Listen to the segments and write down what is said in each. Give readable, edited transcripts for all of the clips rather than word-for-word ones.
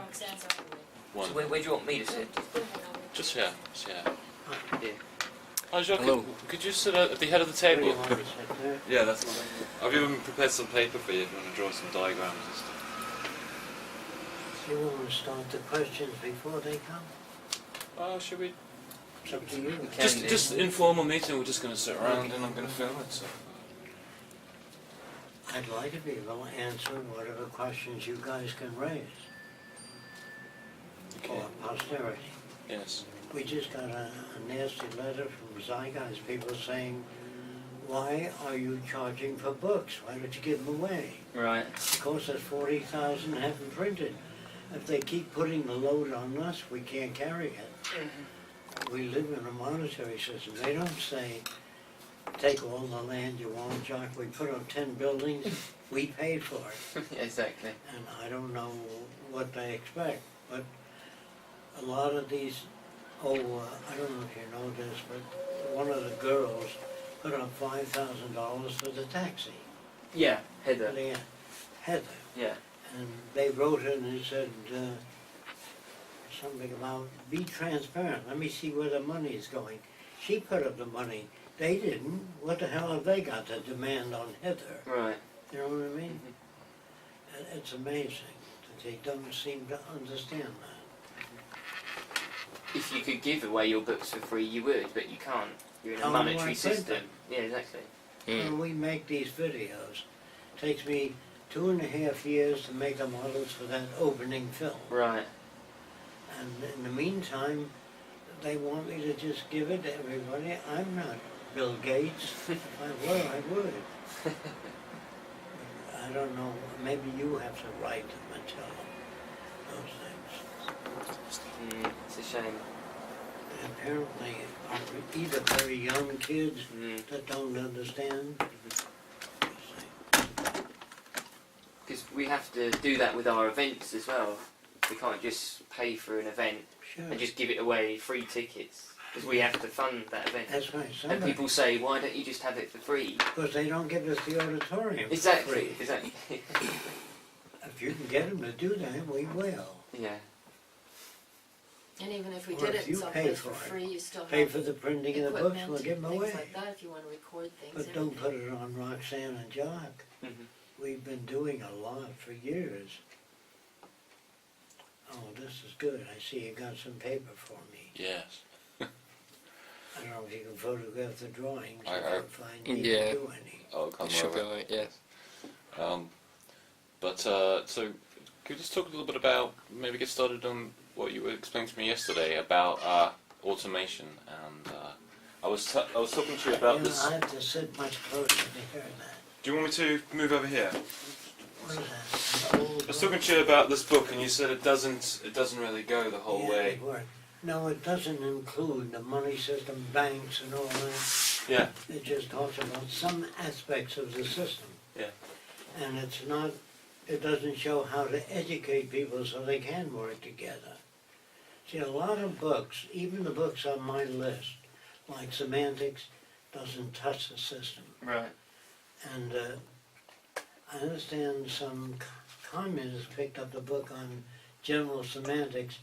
Roxanne's over One. So where do you want me to sit? Just here. Just here. Yeah. Oh, Jacques, Hello. could you sit at the head of the Where do table? you want to sit there? Yeah, that's fine. I've even prepared some paper for you if you want to draw some diagrams and stuff. You want to start the questions before they come? Should we? It's up to you. We can do. Just informal meeting. We're just going to sit around and I'm going to film it. So. I'd like to be able to answer whatever questions you guys can raise Okay. for posterity. Yes. We just got a nasty letter from Zeitgeist people saying, why are you charging for books? Why don't you give them away? Right. Because there's 40,000 haven't printed. If they keep putting the load on us, we can't carry it. We live in a monetary system. They don't say, take all the land you want, Jock. We put up 10 buildings, we paid for it. Exactly. And I don't know what they expect, but a lot of these, I don't know if you know this, but one of the girls put up $5,000 for the taxi. Yeah, Heather. Yeah, Heather. Yeah. And they wrote it and it said something about, be transparent, let me see where the money's going. She put up the money, they didn't. What the hell have they got to demand on Heather? Right. You know what I mean? It's amazing that they don't seem to understand that. If you could give away your books for free, you would, but you can't. You're in a How do I monetary print system. them? Yeah, exactly. When we make these videos, it takes me 2.5 years to make the models for that opening film. Right. And in the meantime, they want me to just give it to everybody. I'm not Bill Gates. If I were, I would. I don't know, maybe you have to write them and tell them those things. It's a shame. Apparently, either very young kids that don't understand. Because we have to do that with our events as well. We can't just pay for an event Sure. and just give it away free tickets. Because we have to fund that event. That's right. And Somebody, people say, why don't you just have it for free? because they don't give us the auditorium for Exactly, free. exactly. If you can get them to do that, we will. Yeah. And even if we Or did if it you someplace pay for for it, free, you still Pay have for the printing of the books, equipment, we'll give them things away. like that if you want to record things. But don't put it on Roxanne and Jock. We've been doing a lot for years. Oh, this is good. I see you got some paper for me. Yes. I don't know if you can photograph the drawings, I- if I need Yeah. to do any. I'll come It should be over. alright, yes. So could you just talk a little bit about, maybe get started on what you were explaining to me yesterday about automation, and I was talking to you about You this. know, I have to sit much closer to hear that. Do you want me to move over here? What is that? An old I was book? talking to you about this book, and you said it doesn't really go the whole Yeah, way. it worked. No, it doesn't include the money system, banks and all that. Yeah. It just talks about some aspects of the system. Yeah. And it doesn't show how to educate people so they can work together. See, a lot of books, even the books on my list, like semantics, doesn't touch the system. Right. And I understand some communist picked up the book on general semantics,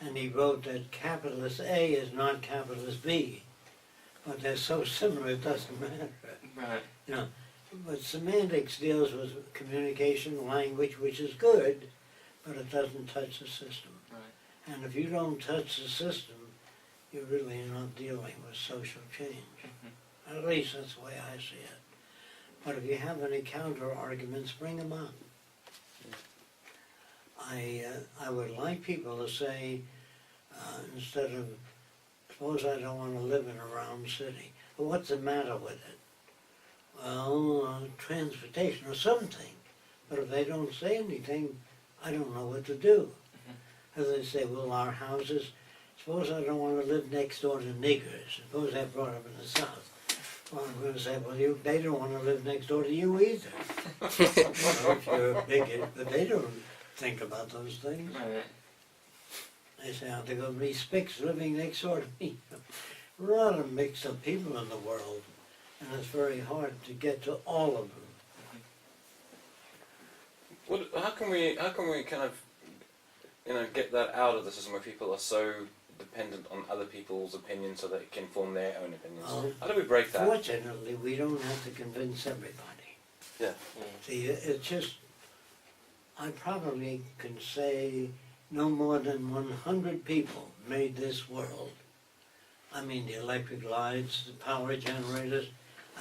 and he wrote that capitalist A is not capitalist B. But they're so similar it doesn't matter. Right. You know, but semantics deals with communication, language, which is good, but it doesn't touch the system. Right. And if you don't touch the system, you're really not dealing with social change. At least that's the way I see it. But if you have any counter arguments, bring them up. I would like people to say, instead of, suppose I don't want to live in a round city, but what's the matter with it? Well, transportation or something. But if they don't say anything, I don't know what to do. As they say, well, our houses, suppose I don't want to live next door to niggers. Suppose they're brought up in the South. Well, I'm going to say, well, they don't want to live next door to you either. Well, if you're a bigot, but they don't think about those things. Right. They say, are there going to be spics living next door to me? A lot of mixed up people in the world, and it's very hard to get to all of them. How can we kind of get that out of the system where people are so dependent on other people's opinions so they can form their own opinions? How do we break that? Fortunately, we don't have to convince everybody. Yeah. See, it's just, I probably can say no more than 100 people made this world. I mean, the electric lights, the power generators,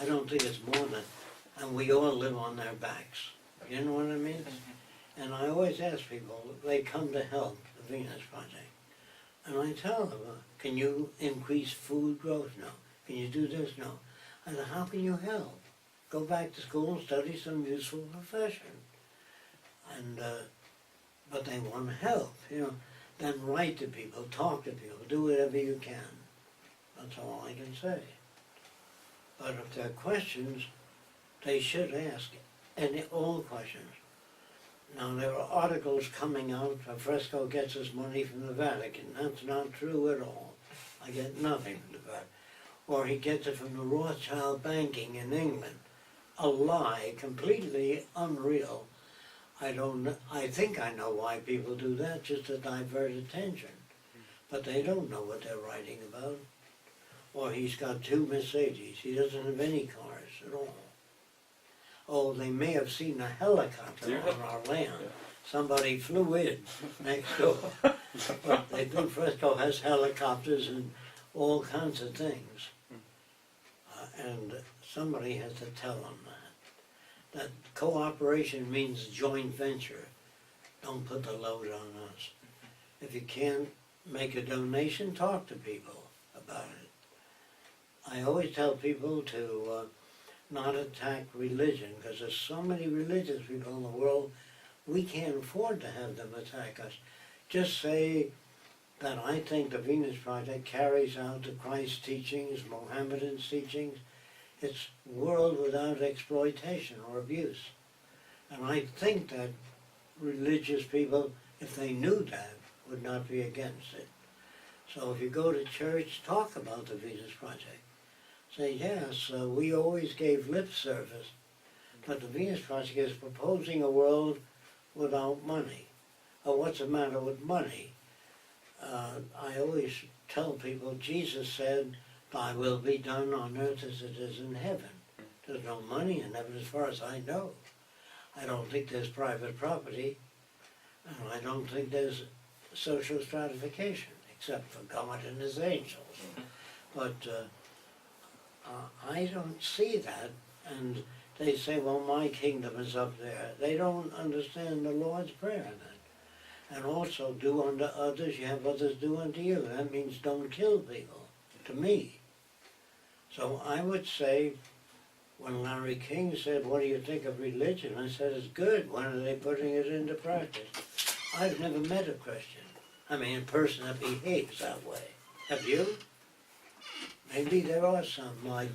I don't think it's more than, and we all live on their backs. You know what I mean? And I always ask people, they come to help the Venus Project. And I tell them, can you increase food growth? No. Can you do this? No. I said, how can you help? Go back to school and study some useful profession. And, but they want to help, Then write to people, talk to people, do whatever you can. That's all I can say. But if there are questions, they should ask all questions. Now, there are articles coming out, Fresco gets his money from the Vatican. That's not true at all. I get nothing from the Vatican. Or he gets it from the Rothschild banking in England. A lie, completely unreal. I think I know why people do that, just to divert attention. But they don't know what they're writing about. Or he's got 2 Mercedes. He doesn't have any cars at all. Oh, they may have seen a helicopter on our land. Yeah. Somebody flew in next door. But they think Fresco has helicopters and all kinds of things. And somebody has to tell them that. That cooperation means joint venture. Don't put the load on us. If you can't make a donation, talk to people about it. I always tell people to not attack religion, because there's so many religious people in the world, we can't afford to have them attack us. Just say that I think the Venus Project carries out the Christ teachings, Mohammedan's teachings. It's world without exploitation or abuse. And I think that religious people, if they knew that, would not be against it. So if you go to church, talk about the Venus Project. Say, yes, we always gave lip service, but the Venus Project is proposing a world without money. What's the matter with money? I always tell people, Jesus said, thy will be done on earth as it is in heaven. There's no money in heaven as far as I know. I don't think there's private property, and I don't think there's social stratification, except for God and his angels. But I don't see that, and they say, well, my kingdom is up there. They don't understand the Lord's Prayer then. And also, do unto others, you have others do unto you. That means don't kill people, to me. So I would say, when Larry King said, what do you think of religion? I said, it's good. When are they putting it into practice? I've never met a Christian. I mean, a person that behaves that way. Have you? Maybe there are some, like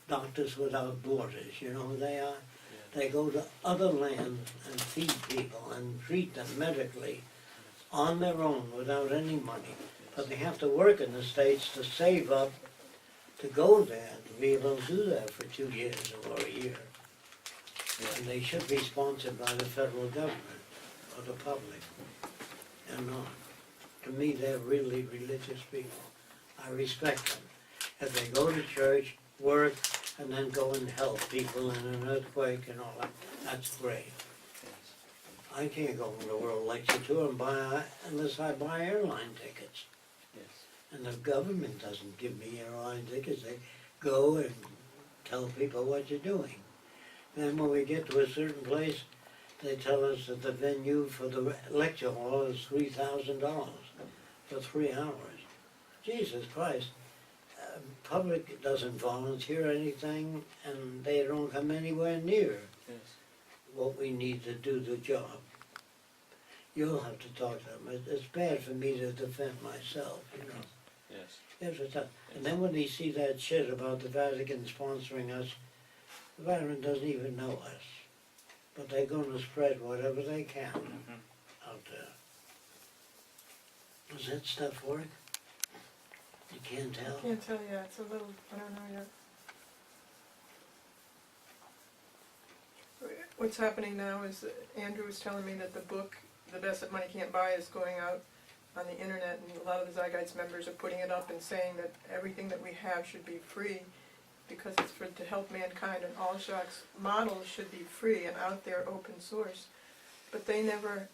Doctors Without Borders, you know who they are? Yeah. They go to other lands and feed people and treat them medically on their own without any money. But they have to work in the States to save up to go there, to be able to do that for 2 years or a year. Yeah. And they should be sponsored by the federal government or the public. They're not. To me, they're really religious people. I respect them. If they go to church, work, and then go and help people in an earthquake and all that, that's great. I can't go to the World Lecture Tour and unless I buy airline tickets. Yes. And the government doesn't give me airline tickets. They go and tell people what you're doing. Then when we get to a certain place, they tell us that the venue for the lecture hall is $3,000 for 3 hours. Jesus Christ. Public doesn't volunteer anything, and they don't come anywhere near what we need to do the job. You'll have to talk to them. It's bad for me to defend myself, you know. Yes. And then when they see that shit about the Vatican sponsoring us, the Vatican doesn't even know us. But they're going to spread whatever they can out there. Does that stuff work? You can't tell? I can't tell yet. It's a little, I don't know yet. What's happening now is that Andrew was telling me that the book that best that money can't buy is going out on the internet, and a lot of the Zygites members are putting it up and saying that everything that we have should be free, because it's to help mankind, and all Jacques' models should be free and out there, open source. But they never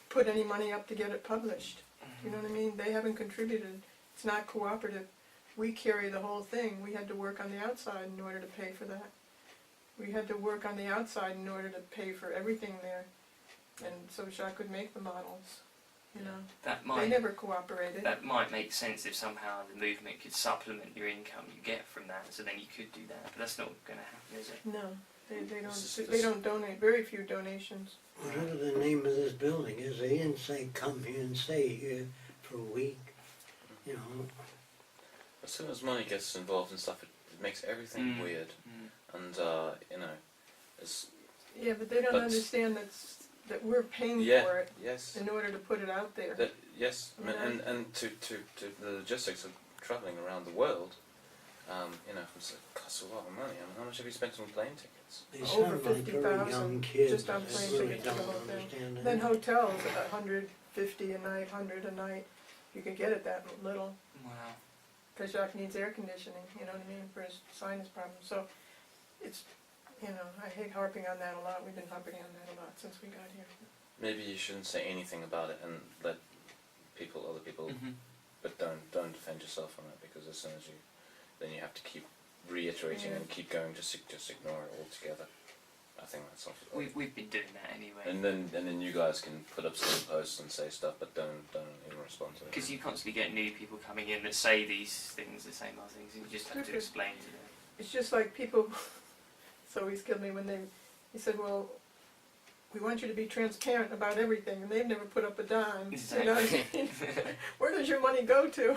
put any money up to get it published. You know what I mean? They haven't contributed. It's not cooperative. We carry the whole thing. We had to work on the outside in order to pay for that. We had to work on the outside in order to pay for everything there. And so Jacques could make the models, you know. They never cooperated. That might make sense if somehow the movement could supplement your income you get from that, so then you could do that. But that's not going to happen, is it? No, they don't donate. Very few donations. Whatever the name of this building is, they didn't say come here and stay here for a week, you know. As soon as money gets involved in stuff, it makes everything weird. And, you know, it's... Yeah, but they don't understand that we're paying for it in order to put it out there. Yes, and to the logistics of travelling around the world, you know, it costs a lot of money. I mean, how much have you spent on plane tickets? They Over sound like very young 50,000 kids. just on I plane really tickets for the don't whole thing. understand that. Then hotels, $150 a night, $100 a night. You can get it that little. Wow. Because Jacques needs air conditioning, you know what I mean, for his sinus problem. So it's, you know, I hate harping on that a lot. We've been harping on that a lot since we got here. Maybe you shouldn't say anything about it and let other people, but don't defend yourself on it, because as soon as then you have to keep reiterating and keep going, just ignore it altogether. I think that's not. We've been doing that anyway. And then you guys can put up some posts and say stuff, but don't even respond to it. Because you constantly get new people coming in that say these things, the same other things, and you just have to explain to them. It's just like people, it's always killed me when he said, well, we want you to be transparent about everything, and they've never put up a dime. Exactly. You know what I mean? Where does your money go to?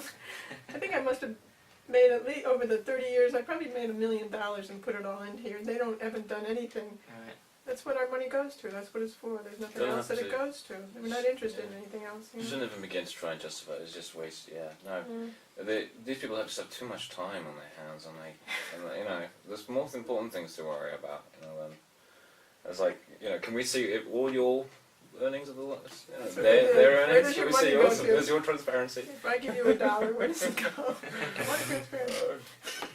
I think I must have made at least, over the 30 years, I probably made $1 million and put it all in here. They haven't done anything. Right. That's what our money goes to. That's what it's for. There's nothing else that it goes to. We're not interested in anything else. You shouldn't even begin to try and justify it. It's just waste. Yeah, no. These people just have too much time on their hands, and you know, there's more important things to worry about. You know, it's like, you know, can we see all your earnings of the lot? You know, their earnings. Where does your Can we money see go yours? to? Where's your transparency? If I give you $1, where does it go? What transparency?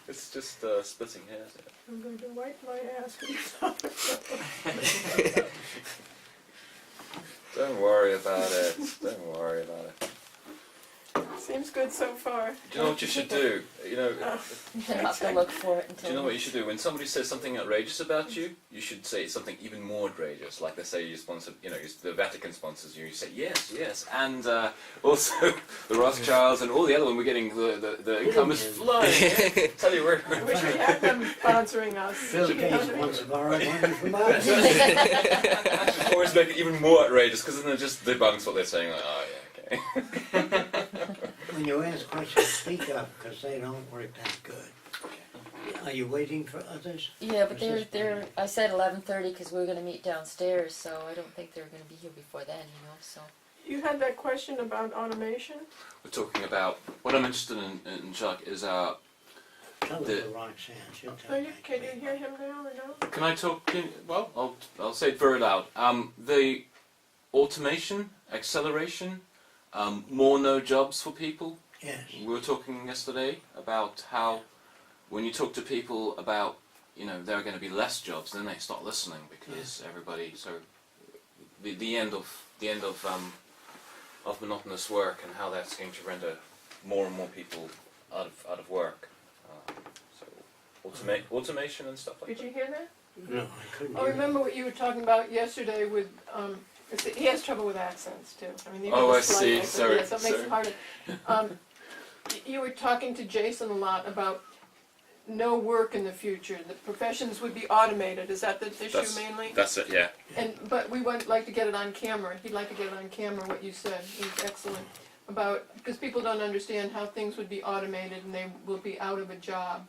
It's just splitting hairs. Yeah. I'm going to wipe my ass with you. Don't worry about it. Don't worry about it. Seems good so far. Do you know what you should do? You know. You have to look for it until... Do you know what you should do? When somebody says something outrageous about you, you should say something even more outrageous. Like they say you sponsor, you know, the Vatican sponsors you. You say yes, yes, and also the Rothschilds and all the other one. We're getting the income is flying. Yeah. Tell you where. I wish we had them sponsoring us. Bill Gates wants to borrow money from us. Always make it even more outrageous, because then it just debunks what they're saying. Like, oh yeah, okay. When you ask questions, speak up, because they don't work that good. Are you waiting for others? Yeah, but they're. I said 11:30 because we were going to meet downstairs, so I don't think they're going to be here before then. You know, so. You had that question about automation? We're talking about what I'm interested in Jacques, is Tell it to Roxanne. She'll tell me. Can you hear him now or no? Can I talk? Well, I'll say it very loud. The automation, acceleration, more no jobs for people. Yes. We were talking yesterday about how when you talk to people about, you know, there are going to be less jobs, then they start listening, because everybody. So the end of monotonous work, and how that's going to render more and more people out of work. So automation and stuff like Did that. you hear that? No, I couldn't Oh, hear remember what you were talking about yesterday with, he has trouble with accents too. I mean, Oh, I see. Sorry. Yeah, so it makes it harder. You were talking to Jason a lot about no work in the future. The professions would be automated. Is that the issue mainly? That's it. Yeah. But we would like to get it on camera. He'd like to get it on camera. What you said is excellent. About, because people don't understand how things would be automated and they will be out of a job.